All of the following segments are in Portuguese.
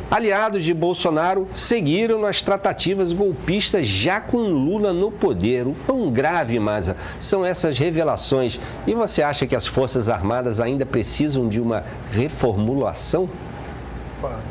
Aliados de Bolsonaro seguiram nas tratativas golpistas já com Lula no poder. O quão grave, Maza, são essas revelações? E você acha que as Forças Armadas ainda precisam de uma reformulação?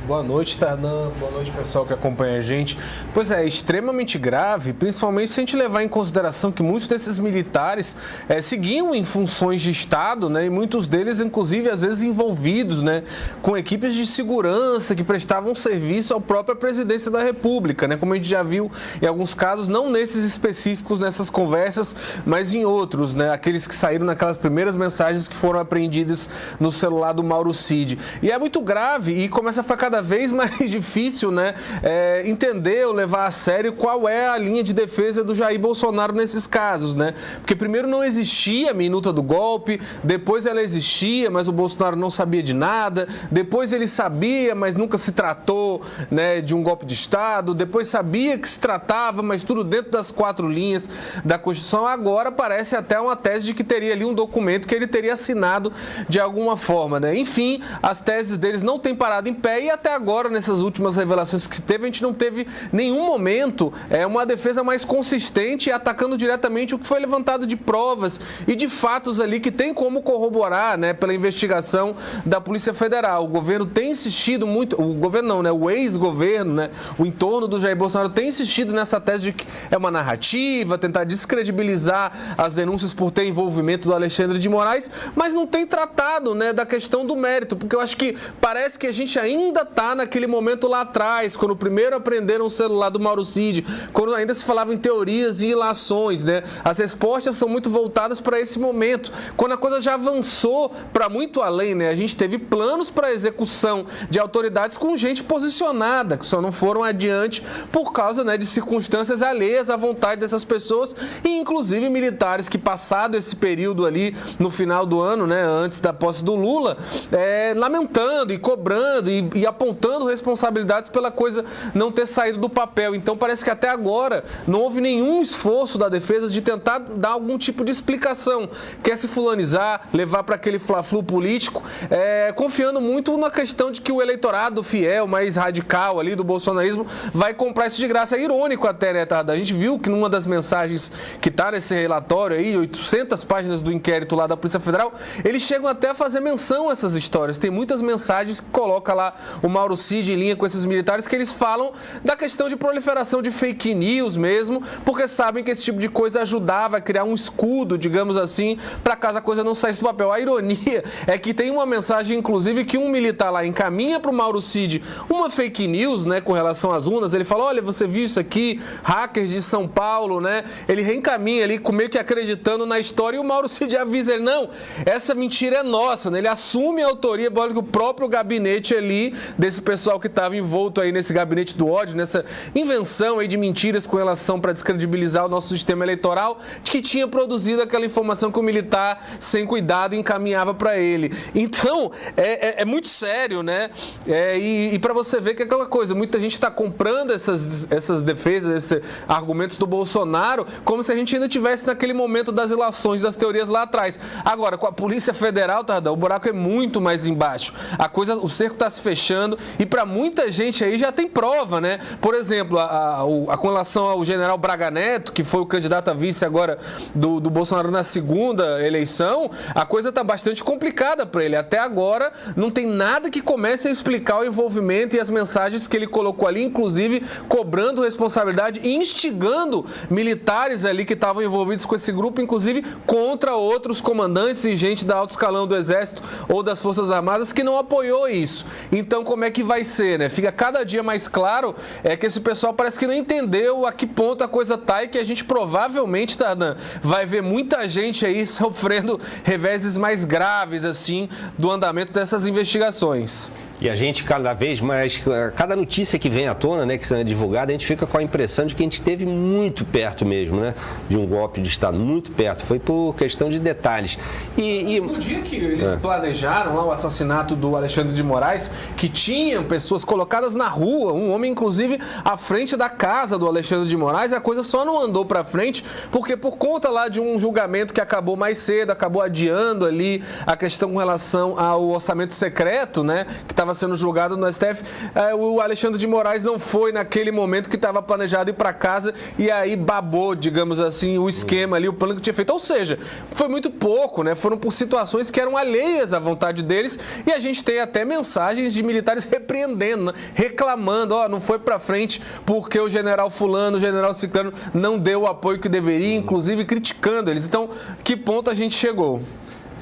Boa noite, Tarnan. Boa noite, pessoal que acompanha a gente. Pois é extremamente grave, principalmente se a gente levar em consideração que muitos desses militares seguiam em funções de Estado, né? E muitos deles, inclusive, às vezes envolvidos, né? Com equipes de segurança que prestavam serviço à própria presidência da República, né? Como a gente já viu em alguns casos, não nesses específicos, nessas conversas, mas em outros, né? Aqueles que saíram naquelas primeiras mensagens que foram apreendidas no celular do Mauro Cid. E é muito grave e começa a ficar cada vez mais difícil, né, entender ou levar a sério qual é a linha de defesa do Jair Bolsonaro nesses casos, né? Porque primeiro não existia a minuta do golpe, depois ela existia, mas o Bolsonaro não sabia de nada, depois ele sabia, mas nunca se tratou, né, de um golpe de Estado, depois sabia que se tratava, mas tudo dentro das 4 linhas da Constituição. Agora parece até uma tese de que teria ali um documento que ele teria assinado de alguma forma, né? Enfim, as teses deles não têm parado em pé e até agora, nessas últimas revelações que teve, a gente não teve nenhum momento uma defesa mais consistente atacando diretamente o que foi levantado de provas e de fatos ali que tem como corroborar, né, pela investigação da Polícia Federal. O governo tem insistido muito, o governo não, né, o ex-governo, né, o entorno do Jair Bolsonaro tem insistido nessa tese de que é uma narrativa, tentar descredibilizar as denúncias por ter envolvimento do Alexandre de Moraes, mas não tem tratado, né, da questão do mérito, porque eu acho que parece que a gente ainda está naquele momento lá atrás, quando primeiro aprenderam o celular do Mauro Cid, quando ainda se falava em teorias e ilações, né? As respostas são muito voltadas para esse momento, quando a coisa já avançou para muito além, né? A gente teve planos para execução de autoridades com gente posicionada, que só não foram adiante por causa, né, de circunstâncias alheias à vontade dessas pessoas e inclusive militares que, passado esse período ali no final do ano, né, antes da posse do Lula, lamentando e cobrando e apontando responsabilidades pela coisa não ter saído do papel. Então parece que até agora não houve nenhum esforço da defesa de tentar dar algum tipo de explicação. Quer se fulanizar, levar para aquele fla-flu político, confiando muito na questão de que o eleitorado fiel, mais radical ali do bolsonarismo, vai comprar isso de graça. É irônico até, né, Tarda? A gente viu que numa das mensagens que está nesse relatório aí, 800 páginas do inquérito lá da Polícia Federal, eles chegam até a fazer menção a essas histórias. Tem muitas mensagens que coloca lá o Mauro Cid em linha com esses militares, que eles falam da questão de proliferação de fake news mesmo, porque sabem que esse tipo de coisa ajudava a criar um escudo, digamos assim, para caso a coisa não saísse do papel. A ironia é que tem uma mensagem, inclusive, que um militar lá encaminha para o Mauro Cid uma fake news, né, com relação às urnas. Ele fala, olha, você viu isso aqui, hackers de São Paulo, né? Ele reencaminha ali, meio que acreditando na história, e o Mauro Cid avisa ele, não, essa mentira é nossa, né? Ele assume a autoria, o próprio gabinete ali desse pessoal que estava envolto aí nesse gabinete do ódio, nessa invenção aí de mentiras com relação para descredibilizar o nosso sistema eleitoral, de que tinha produzido aquela informação que o militar, sem cuidado, encaminhava para ele. Então, é muito sério, né? E para você ver que é aquela coisa, muita gente está comprando essas defesas, esses argumentos do Bolsonaro, como se a gente ainda estivesse naquele momento das ilações, das teorias lá atrás. Agora, com a Polícia Federal, Tardão, o buraco é muito mais embaixo. O cerco está se fechando e para muita gente aí já tem prova, né? Por exemplo, com relação ao general Braga Neto, que foi o candidato a vice agora do Bolsonaro na segunda eleição, a coisa está bastante complicada para ele. Até agora não tem nada que comece a explicar o envolvimento e as mensagens que ele colocou ali, inclusive cobrando responsabilidade e instigando militares ali que estavam envolvidos com esse grupo, inclusive contra outros comandantes e gente da alto escalão do Exército ou das Forças Armadas que não apoiou isso. Então, como é que vai ser, né? Fica cada dia mais claro que esse pessoal parece que não entendeu a que ponto a coisa tá e que a gente provavelmente, Tardan, vai ver muita gente aí sofrendo reveses mais graves, assim, do andamento dessas investigações. E a gente, cada vez mais, cada notícia que vem à tona, né, que é divulgada, a gente fica com a impressão de que a gente esteve muito perto mesmo, né, de um golpe de Estado, muito perto. Foi por questão de detalhes. No dia que eles planejaram lá o assassinato do Alexandre de Moraes, que tinham pessoas colocadas na rua, um homem, inclusive, à frente da casa do Alexandre de Moraes, a coisa só não andou para frente, porque por conta lá de um julgamento que acabou mais cedo, acabou adiando ali a questão com relação ao orçamento secreto, né, que estava estava sendo julgado no STF, o Alexandre de Moraes não foi naquele momento que estava planejado ir para casa e aí babou, digamos assim, o esquema ali, o plano que tinha feito. Ou seja, foi muito pouco, né? Foram por situações que eram alheias à vontade deles e a gente tem até mensagens de militares repreendendo, né? Reclamando, não foi para frente porque o general fulano, o general ciclano não deu o apoio que deveria, inclusive criticando eles. Então, que ponto a gente chegou?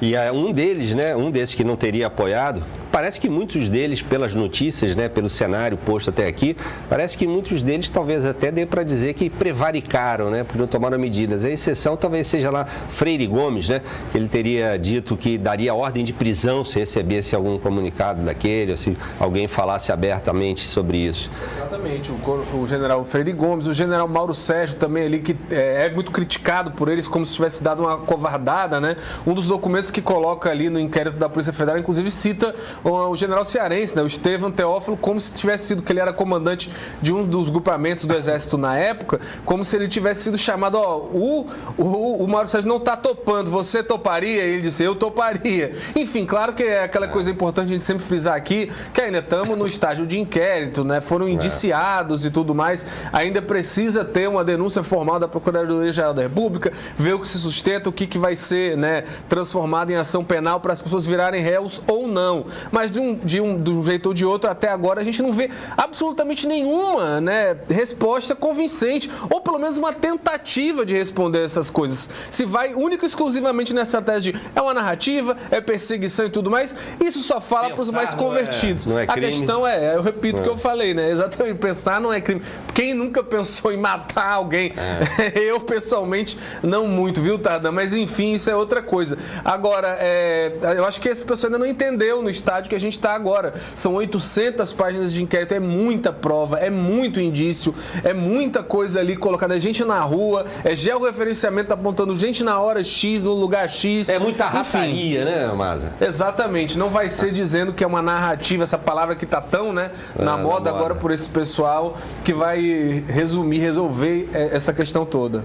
E um deles, né, um desses que não teria apoiado, parece que muitos deles, pelas notícias, né, pelo cenário posto até aqui, parece que muitos deles talvez até dê para dizer que prevaricaram, né, porque não tomaram medidas. A exceção talvez seja lá Freire Gomes, né, que ele teria dito que daria ordem de prisão se recebesse algum comunicado daquele, ou se alguém falasse abertamente sobre isso. Exatamente, o general Freire Gomes, o general Mauro Sérgio também ali, que é muito criticado por eles como se tivesse dado uma covardada, né? Um dos documentos que coloca ali no inquérito da Polícia Federal, inclusive cita o general cearense, né, o Estevão Teófilo, como se tivesse sido que ele era comandante de um dos grupamentos do Exército na época, como se ele tivesse sido chamado, o Mauro Sérgio não está topando, você toparia? E ele disse, eu toparia. Enfim, claro que é aquela coisa importante a gente sempre frisar aqui, que ainda estamos no estágio de inquérito, né, foram indiciados e tudo mais, ainda precisa ter uma denúncia formal da Procuradoria-Geral da República, ver o que se sustenta, o que vai ser, né, transformado em ação penal para as pessoas virarem réus ou não. Mas de um jeito ou de outro, até agora, a gente não vê absolutamente nenhuma, né, resposta convincente, ou pelo menos uma tentativa de responder essas coisas. Se vai única e exclusivamente nessa tese de é uma narrativa, é perseguição e tudo mais, isso só fala para os mais convertidos. Não é crime. A questão eu repito o que eu falei, né? Exatamente, pensar não é crime. Quem nunca pensou em matar alguém? Eu, pessoalmente, não muito, viu, Tardan? Mas, enfim, isso é outra coisa. Agora, eu acho que essa pessoa ainda não entendeu no estádio que a gente está agora. São 800 páginas de inquérito, é muita prova, é muito indício, é muita coisa ali colocada, gente na rua, georreferenciamento apontando gente na hora X, no lugar X. É muita rafaria, né, Maza? Exatamente, não vai ser dizendo que é uma narrativa, essa palavra que está tão, né, na moda agora por esse pessoal, que vai resolver essa questão toda.